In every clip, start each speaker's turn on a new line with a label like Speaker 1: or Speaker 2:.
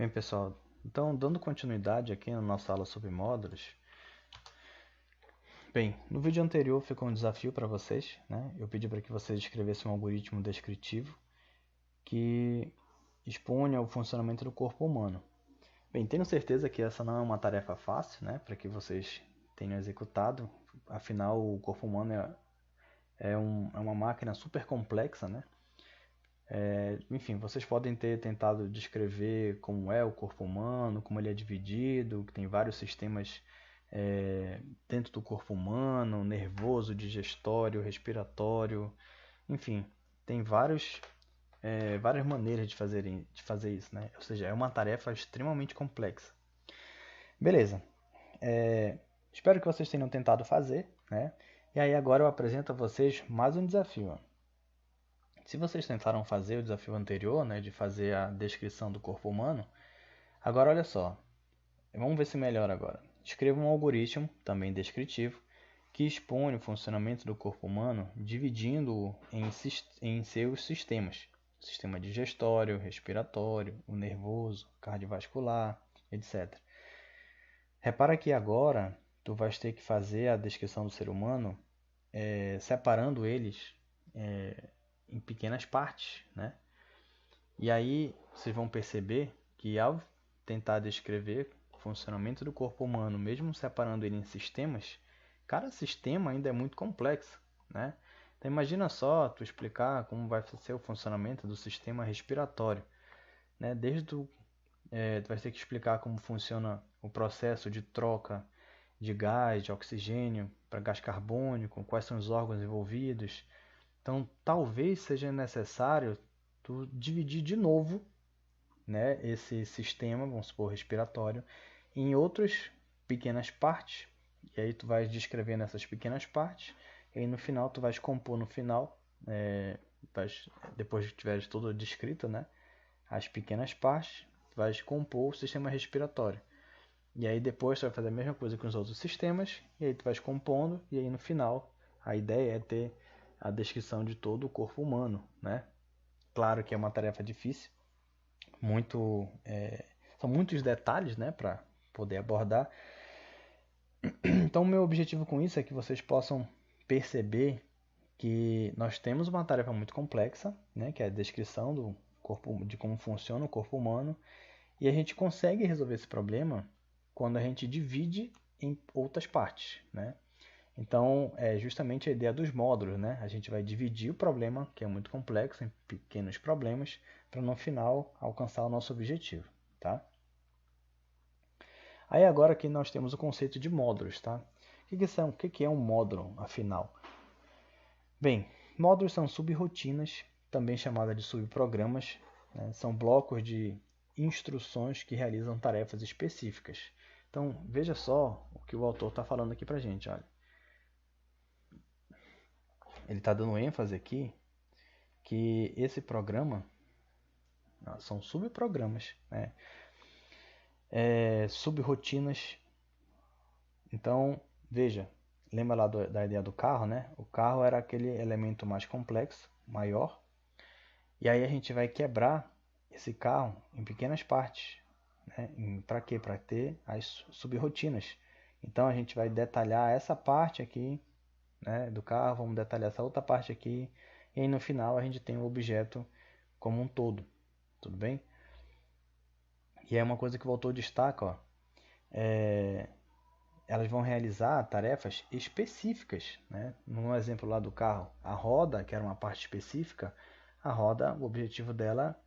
Speaker 1: Bem, pessoal, então dando continuidade aqui na nossa aula sobre módulos. Bem, no vídeo anterior ficou um desafio para vocês, né? Eu pedi para que vocês escrevessem um algoritmo descritivo que expunha o funcionamento do corpo humano. Bem, tenho certeza que essa não é uma tarefa fácil, né? Para que vocês tenham executado. Afinal, o corpo humano é uma máquina super complexa, né? Enfim, vocês podem ter tentado descrever como é o corpo humano, como ele é dividido, que tem vários sistemas dentro do corpo humano, nervoso, digestório, respiratório, enfim, tem várias maneiras de fazer isso, né? Ou seja, é uma tarefa extremamente complexa. Beleza, espero que vocês tenham tentado fazer, né? E aí agora eu apresento a vocês mais um desafio, ó. Se vocês tentaram fazer o desafio anterior, né, de fazer a descrição do corpo humano, agora olha só, vamos ver se melhora agora. Escreva um algoritmo, também descritivo, que expõe o funcionamento do corpo humano, dividindo-o em seus sistemas. O sistema digestório, respiratório, o nervoso, cardiovascular, etc. Repara que agora tu vais ter que fazer a descrição do ser humano separando eles em pequenas partes, né? E aí vocês vão perceber que ao tentar descrever o funcionamento do corpo humano, mesmo separando ele em sistemas, cada sistema ainda é muito complexo, né? Então imagina só tu explicar como vai ser o funcionamento do sistema respiratório, né? Tu vai ter que explicar como funciona o processo de troca de gás, de oxigênio para gás carbônico, quais são os órgãos envolvidos. Então talvez seja necessário tu dividir de novo, né, esse sistema, vamos supor, respiratório, em outras pequenas partes. E aí tu vais descrevendo essas pequenas partes. E aí no final tu vais compor no final, depois que tiveres tudo descrito, né, as pequenas partes, tu vais compor o sistema respiratório. E aí depois tu vai fazer a mesma coisa com os outros sistemas. E aí tu vais compondo. E aí no final a ideia é ter a descrição de todo o corpo humano, né? Claro que é uma tarefa difícil, são muitos detalhes, né, para poder abordar. Então, o meu objetivo com isso é que vocês possam perceber que nós temos uma tarefa muito complexa, né, que é a descrição do corpo, de como funciona o corpo humano, e a gente consegue resolver esse problema quando a gente divide em outras partes, né? Então, é justamente a ideia dos módulos, né? A gente vai dividir o problema, que é muito complexo, em pequenos problemas, para no final alcançar o nosso objetivo, tá? Aí agora aqui nós temos o conceito de módulos, tá? O que é um módulo, afinal? Bem, módulos são subrotinas, também chamadas de subprogramas, né? São blocos de instruções que realizam tarefas específicas. Então, veja só o que o autor está falando aqui para a gente, olha. Ele está dando ênfase aqui que esse programa são subprogramas, né? Subrotinas. Então, veja, lembra lá da ideia do carro, né? O carro era aquele elemento mais complexo, maior, e aí a gente vai quebrar esse carro em pequenas partes, né? Para quê? Para ter as subrotinas. Então a gente vai detalhar essa parte aqui, né, do carro, vamos detalhar essa outra parte aqui, e aí no final a gente tem o objeto como um todo, tudo bem? E é uma coisa que o autor destaca, ó, elas vão realizar tarefas específicas, né? No exemplo lá do carro, a roda, que era uma parte específica, a roda, o objetivo dela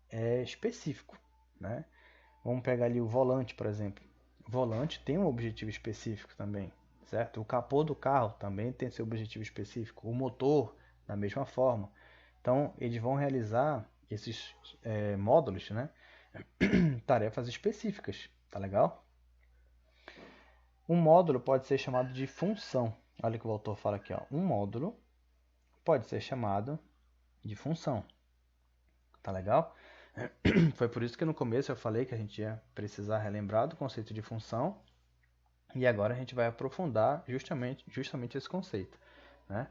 Speaker 1: é específico, né? Vamos pegar ali o volante, por exemplo. O volante tem um objetivo específico também, certo? O capô do carro também tem seu objetivo específico. O motor, da mesma forma. Então, eles vão realizar esses módulos, né? Tarefas específicas, tá legal? Um módulo pode ser chamado de função. Olha o que o autor fala aqui, ó. Um módulo pode ser chamado de função. Tá legal? Foi por isso que no começo eu falei que a gente ia precisar relembrar do conceito de função. E agora a gente vai aprofundar justamente esse conceito, né?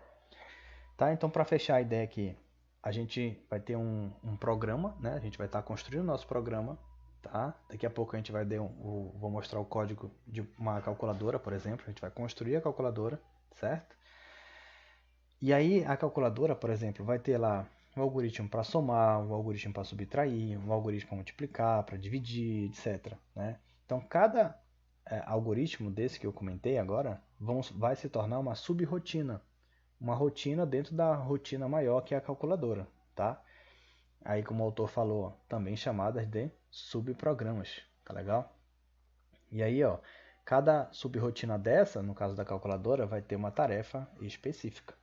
Speaker 1: Tá? Então, para fechar a ideia aqui, a gente vai ter um programa, né? A gente vai estar construindo o nosso programa. tá? Daqui a pouco a gente vai vou mostrar o código de uma calculadora, por exemplo. A gente vai construir a calculadora, certo? E aí a calculadora, por exemplo, vai ter lá um algoritmo para somar, um algoritmo para subtrair, um algoritmo para multiplicar, para dividir, etc. Né? Então cada algoritmo desse que eu comentei agora vai se tornar uma sub-rotina, uma rotina dentro da rotina maior que é a calculadora, tá? Aí, como o autor falou, também chamadas de subprogramas, tá legal? E aí, ó, cada subrotina dessa, no caso da calculadora, vai ter uma tarefa específica,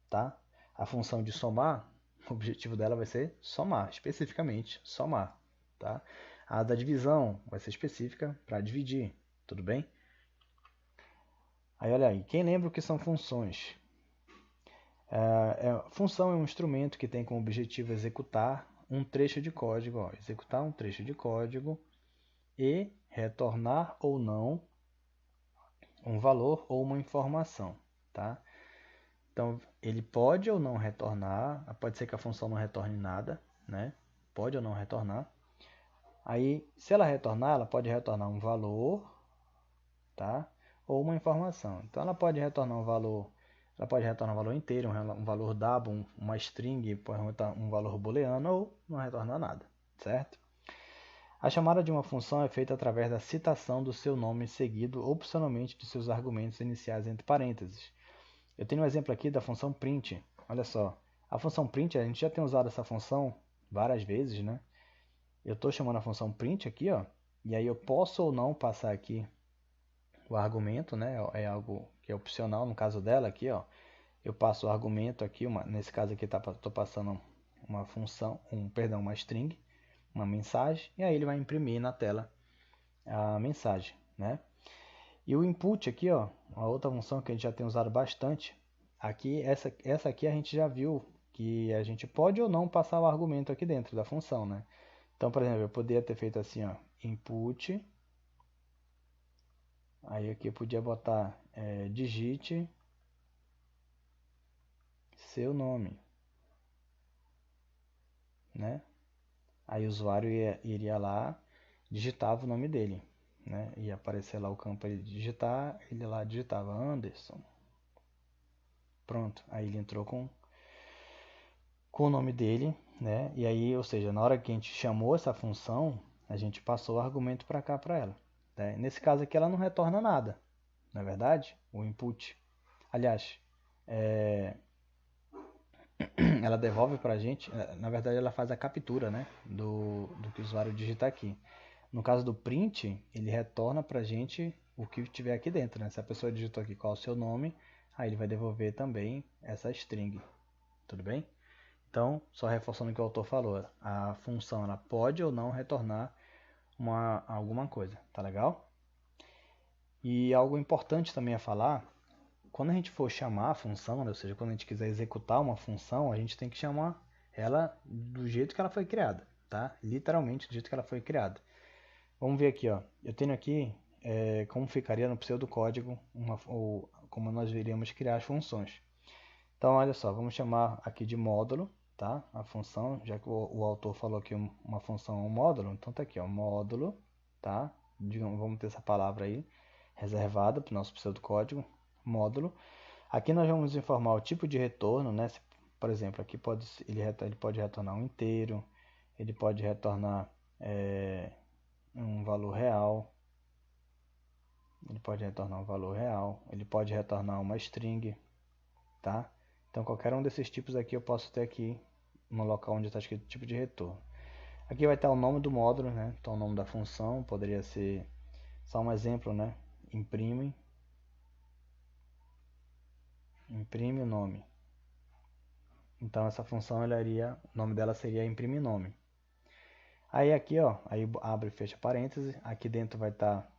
Speaker 1: tá? A função de somar, o objetivo dela vai ser somar, especificamente somar, tá? A da divisão vai ser específica para dividir, tudo bem? Aí, olha aí, quem lembra o que são funções? Função é um instrumento que tem como objetivo executar um trecho de código, ó, executar um trecho de código e retornar ou não um valor ou uma informação, tá? Então, ele pode ou não retornar, pode ser que a função não retorne nada, né? Pode ou não retornar. Aí, se ela retornar, ela pode retornar um valor, tá? Ou uma informação. Então, ela pode retornar um valor inteiro, um valor double, uma string, pode retornar um valor booleano ou não retornar nada, certo? A chamada de uma função é feita através da citação do seu nome seguido opcionalmente de seus argumentos iniciais entre parênteses. Eu tenho um exemplo aqui da função print. Olha só, a função print, a gente já tem usado essa função várias vezes, né? Eu estou chamando a função print aqui, ó, e aí eu posso ou não passar aqui o argumento, né? É algo que é opcional no caso dela aqui, ó. Eu passo o argumento aqui, nesse caso aqui estou passando uma função, uma string, uma mensagem, e aí ele vai imprimir na tela a mensagem, né? E o input aqui, ó, uma outra função que a gente já tem usado bastante. Aqui, essa aqui a gente já viu que a gente pode ou não passar o argumento aqui dentro da função, né? Então, por exemplo, eu poderia ter feito assim, ó, input. Aí aqui eu podia botar digite seu nome, né? Aí o usuário iria lá, digitava o nome dele, né? Ia aparecer lá o campo para ele digitar, ele lá digitava Anderson. Pronto, aí ele entrou com o nome dele, né? E aí, ou seja, na hora que a gente chamou essa função, a gente passou o argumento para cá para ela. Né? Nesse caso aqui ela não retorna nada, não é verdade? O input. Aliás, ela devolve para a gente, na verdade ela faz a captura, né? Do que o usuário digita aqui. No caso do print, ele retorna para a gente o que tiver aqui dentro, né? Se a pessoa digitou aqui qual é o seu nome, aí ele vai devolver também essa string, tudo bem? Então, só reforçando o que o autor falou, a função ela pode ou não retornar alguma coisa, tá legal? E algo importante também a falar, quando a gente for chamar a função, né, ou seja, quando a gente quiser executar uma função, a gente tem que chamar ela do jeito que ela foi criada, tá? Literalmente do jeito que ela foi criada. Vamos ver aqui, ó. Eu tenho aqui como ficaria no pseudocódigo, ou como nós iríamos criar as funções. Então, olha só, vamos chamar aqui de módulo, tá? A função, já que o autor falou que uma função é um módulo, então tá aqui, ó, módulo, tá? Digamos, vamos ter essa palavra aí reservada para o nosso pseudocódigo, módulo. Aqui nós vamos informar o tipo de retorno, né? Por exemplo, aqui ele pode retornar um inteiro, ele pode retornar um valor real, ele pode retornar um valor real, ele pode retornar uma string, tá? Então qualquer um desses tipos aqui eu posso ter aqui no local onde está escrito tipo de retorno. Aqui vai estar o nome do módulo, né? Então o nome da função poderia ser só um exemplo, né? Imprime o nome. Então essa função o nome dela seria imprime nome. Aí aqui, ó, aí abre e fecha parênteses. Aqui dentro vai estar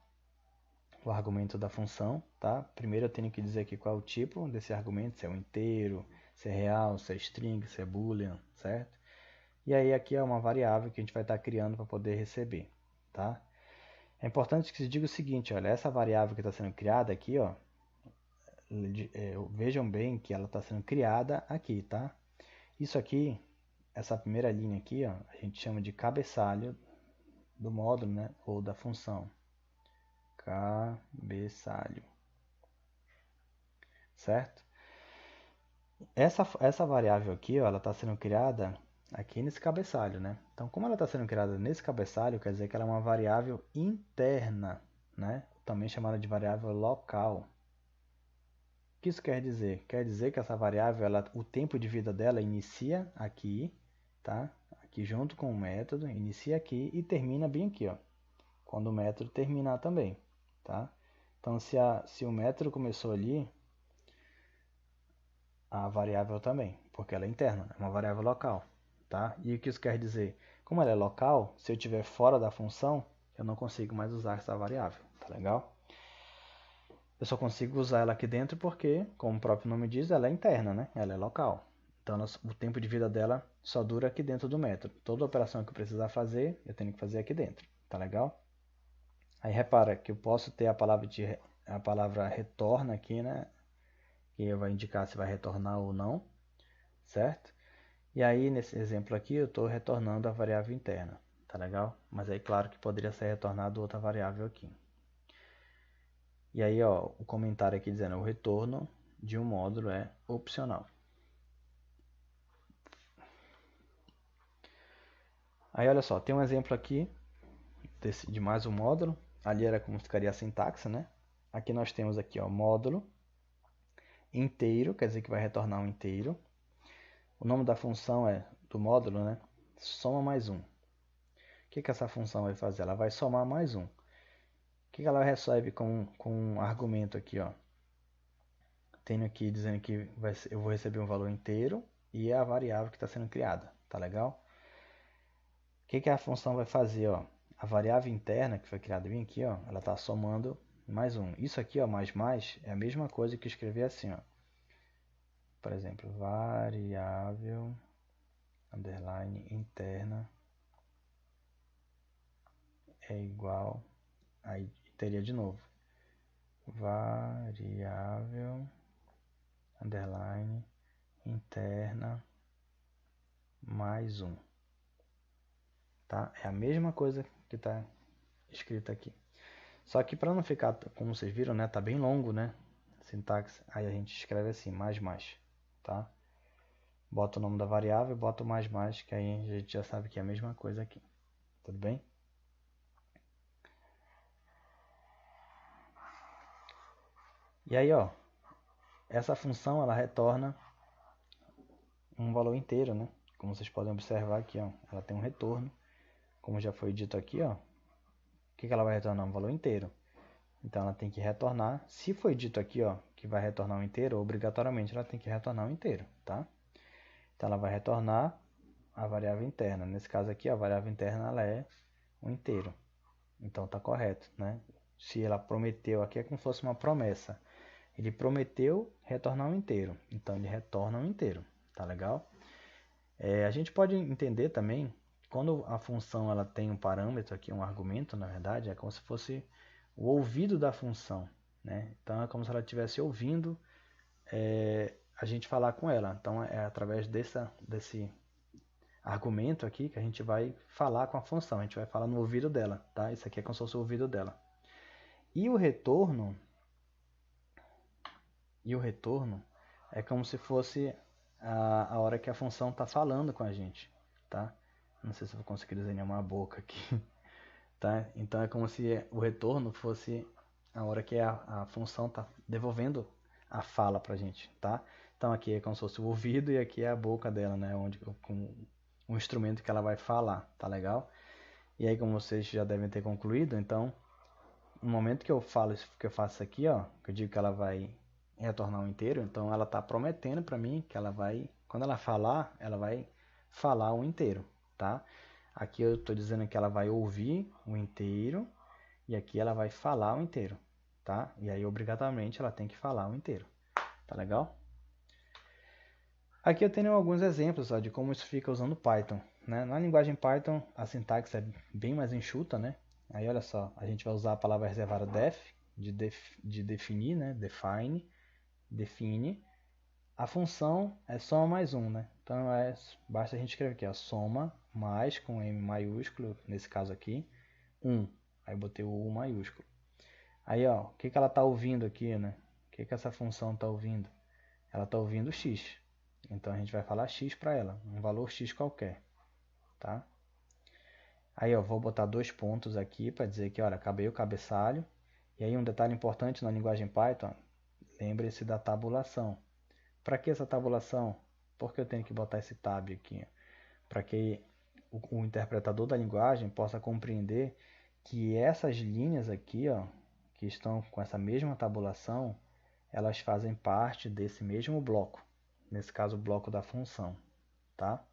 Speaker 1: o argumento da função, tá? Primeiro eu tenho que dizer aqui qual é o tipo desse argumento, se é um inteiro, se é real, se é string, se é boolean, certo? E aí aqui é uma variável que a gente vai estar criando para poder receber, tá? É importante que se diga o seguinte, olha, essa variável que está sendo criada aqui, ó, vejam bem que ela está sendo criada aqui, tá? Isso aqui, essa primeira linha aqui, ó, a gente chama de cabeçalho do módulo, né? Ou da função. Cabeçalho. Certo? Essa variável aqui, ó, ela está sendo criada aqui nesse cabeçalho, né? Então, como ela está sendo criada nesse cabeçalho, quer dizer que ela é uma variável interna, né? Também chamada de variável local. O que isso quer dizer? Quer dizer que essa variável, o tempo de vida dela inicia aqui, tá? Aqui junto com o método, inicia aqui e termina bem aqui, ó, quando o método terminar também, tá? Então, se o método começou ali, a variável também, porque ela é interna, é uma variável local, tá? E o que isso quer dizer? Como ela é local, se eu estiver fora da função, eu não consigo mais usar essa variável, tá legal? Eu só consigo usar ela aqui dentro porque, como o próprio nome diz, ela é interna, né? Ela é local. Então, o tempo de vida dela só dura aqui dentro do método. Toda operação que eu precisar fazer, eu tenho que fazer aqui dentro, tá legal? Aí repara que eu posso ter a palavra retorna aqui, né? Que vai indicar se vai retornar ou não, certo? E aí, nesse exemplo aqui, eu estou retornando a variável interna, tá legal? Mas aí, claro que poderia ser retornado outra variável aqui. E aí, ó, o comentário aqui dizendo o retorno de um módulo é opcional. Aí, olha só, tem um exemplo aqui de mais um módulo. Ali era como ficaria a sintaxe, né? Aqui nós temos aqui, ó, módulo inteiro, quer dizer que vai retornar um inteiro. O nome da função do módulo, né? Soma mais um. O que essa função vai fazer? Ela vai somar mais um. O que ela recebe com um argumento aqui, ó? Tenho aqui dizendo que eu vou receber um valor inteiro e é a variável que está sendo criada, tá legal? O que a função vai fazer, ó? A variável interna que foi criada bem aqui, ó, ela está somando mais um. Isso aqui, ó, mais é a mesma coisa que escrever assim, ó. Por exemplo, variável underline interna é igual, aí teria de novo, variável underline interna mais um, tá? É a mesma coisa que está escrita aqui. Só que para não ficar, como vocês viram, né, tá bem longo, né, sintaxe, aí a gente escreve assim, mais, tá? Bota o nome da variável, bota o mais, que aí a gente já sabe que é a mesma coisa aqui. Tudo bem? E aí, ó, essa função ela retorna um valor inteiro, né? Como vocês podem observar aqui, ó, ela tem um retorno. Como já foi dito aqui, ó, o que ela vai retornar? Um valor inteiro. Então ela tem que retornar, se foi dito aqui, ó, que vai retornar um inteiro, obrigatoriamente ela tem que retornar um inteiro, tá? Então ela vai retornar a variável interna. Nesse caso aqui, a variável interna ela é um inteiro. Então está correto, né? Se ela prometeu, aqui é como se fosse uma promessa. Ele prometeu retornar um inteiro, então ele retorna um inteiro, tá legal? A gente pode entender também, quando a função ela tem um parâmetro aqui, um argumento, na verdade, é como se fosse o ouvido da função, né? Então é como se ela estivesse ouvindo a gente falar com ela. Então é através desse argumento aqui que a gente vai falar com a função, a gente vai falar no ouvido dela, tá? Isso aqui é como se fosse o ouvido dela. E o retorno é como se fosse a hora que a função está falando com a gente, tá? Não sei se eu vou conseguir desenhar uma boca aqui, tá? Então é como se o retorno fosse a hora que a função está devolvendo a fala para a gente, tá? Então aqui é como se fosse o ouvido e aqui é a boca dela, né? Com o instrumento que ela vai falar, tá legal? E aí, como vocês já devem ter concluído, então, no momento que eu faço isso aqui, ó, que eu digo que ela vai retornar um inteiro, então ela está prometendo para mim que ela vai, quando ela vai falar um inteiro, tá? Aqui eu estou dizendo que ela vai ouvir um inteiro e aqui ela vai falar um inteiro, tá? E aí obrigatoriamente ela tem que falar um inteiro, tá legal? Aqui eu tenho alguns exemplos, ó, de como isso fica usando Python, né? Na linguagem Python a sintaxe é bem mais enxuta, né? Aí olha só, a gente vai usar a palavra reservada de definir, né? Define. A função é soma mais um, né? Então basta a gente escrever aqui, ó, soma mais com M maiúsculo, nesse caso aqui, 1. Aí botei o U maiúsculo. Aí, ó, o que ela está ouvindo aqui, né? O que essa função está ouvindo? Ela está ouvindo x. Então a gente vai falar x para ela, um valor x qualquer, tá? Aí, ó, vou botar 2 pontos aqui para dizer que, olha, acabei o cabeçalho. E aí um detalhe importante na linguagem Python, lembre-se da tabulação. Para que essa tabulação? Porque eu tenho que botar esse tab aqui, para que o interpretador da linguagem possa compreender que essas linhas aqui, ó, que estão com essa mesma tabulação, elas fazem parte desse mesmo bloco, nesse caso o bloco da função, tá?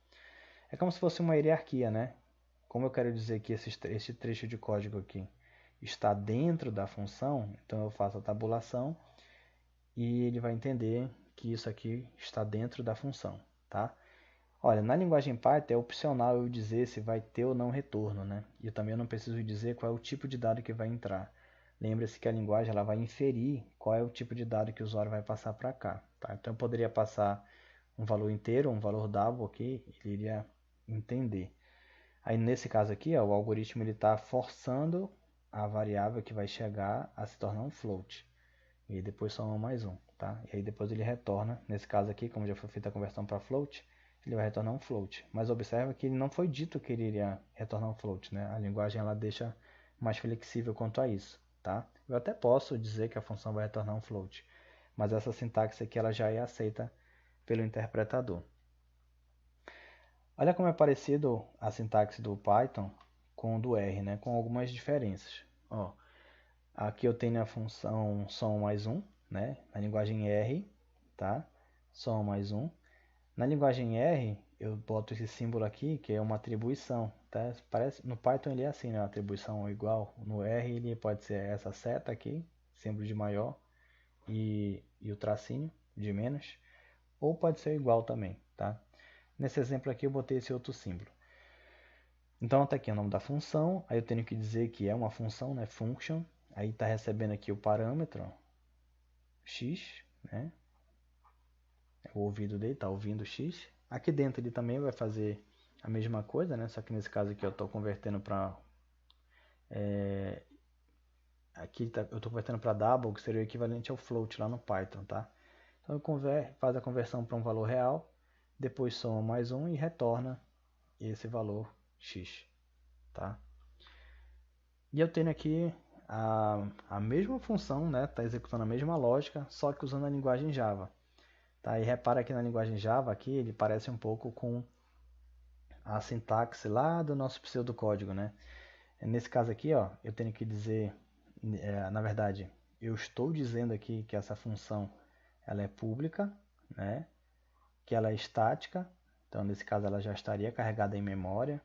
Speaker 1: É como se fosse uma hierarquia, né? Como eu quero dizer que esse trecho de código aqui está dentro da função, então eu faço a tabulação e ele vai entender que isso aqui está dentro da função, tá? Olha, na linguagem Python é opcional eu dizer se vai ter ou não retorno, né? E eu também não preciso dizer qual é o tipo de dado que vai entrar. Lembre-se que a linguagem ela vai inferir qual é o tipo de dado que o usuário vai passar para cá, tá? Então eu poderia passar um valor inteiro, um valor double aqui, ele iria entender. Aí nesse caso aqui, ó, o algoritmo está forçando a variável que vai chegar a se tornar um float. E depois soma mais um, tá? E aí depois ele retorna, nesse caso aqui, como já foi feita a conversão para float, ele vai retornar um float. Mas observa que ele não foi dito que ele iria retornar um float, né? A linguagem ela deixa mais flexível quanto a isso, tá? Eu até posso dizer que a função vai retornar um float, mas essa sintaxe aqui ela já é aceita pelo interpretador. Olha como é parecido a sintaxe do Python com o do R, né? Com algumas diferenças. Ó, aqui eu tenho a função som mais um, né? Na linguagem R, tá? Som mais um. Na linguagem R, eu boto esse símbolo aqui, que é uma atribuição, tá? Parece, no Python ele é assim, né? Atribuição é igual. No R ele pode ser essa seta aqui, símbolo de maior, e o tracinho de menos, ou pode ser igual também, tá? Nesse exemplo aqui eu botei esse outro símbolo. Então está aqui o nome da função, aí eu tenho que dizer que é uma função, né? Function, aí está recebendo aqui o parâmetro, ó, x, né? O ouvido dele está ouvindo x. Aqui dentro ele também vai fazer a mesma coisa, né? Só que nesse caso aqui eu estou convertendo para... aqui eu estou convertendo para double, que seria o equivalente ao float lá no Python, tá? Então faz a conversão para um valor real, depois soma mais um e retorna esse valor x, tá? E eu tenho aqui a mesma função, né? Está executando a mesma lógica, só que usando a linguagem Java. Tá? E repara que na linguagem Java aqui ele parece um pouco com a sintaxe lá do nosso pseudocódigo, né? Nesse caso aqui, ó, eu tenho que dizer, na verdade, eu estou dizendo aqui que essa função ela é pública, né? Que ela é estática, então nesse caso ela já estaria carregada em memória.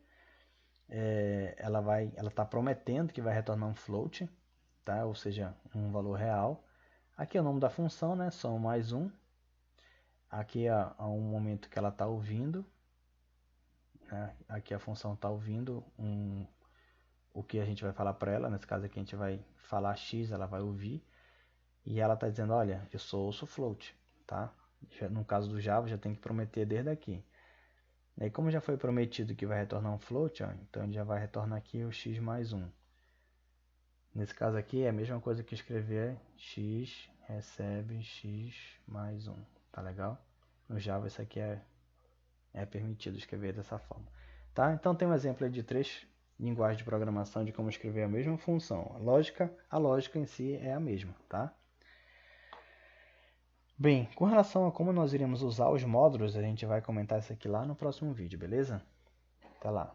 Speaker 1: Ela está prometendo que vai retornar um float, tá? Ou seja, um valor real. Aqui é o nome da função, né? Som mais um. Aqui é um momento que ela está ouvindo, né? Aqui a função está ouvindo o que a gente vai falar para ela. Nesse caso aqui a gente vai falar x, ela vai ouvir. E ela está dizendo, olha, eu só ouço float, tá? No caso do Java já tem que prometer desde aqui. E aí, como já foi prometido que vai retornar um float, ó, então ele já vai retornar aqui o x mais 1. Nesse caso aqui é a mesma coisa que escrever x recebe x mais 1. Tá legal? No Java isso aqui é permitido escrever dessa forma. Tá? Então tem um exemplo de 3 linguagens de programação de como escrever a mesma função. A lógica em si é a mesma. Tá? Bem, com relação a como nós iremos usar os módulos, a gente vai comentar isso aqui lá no próximo vídeo, beleza? Até lá!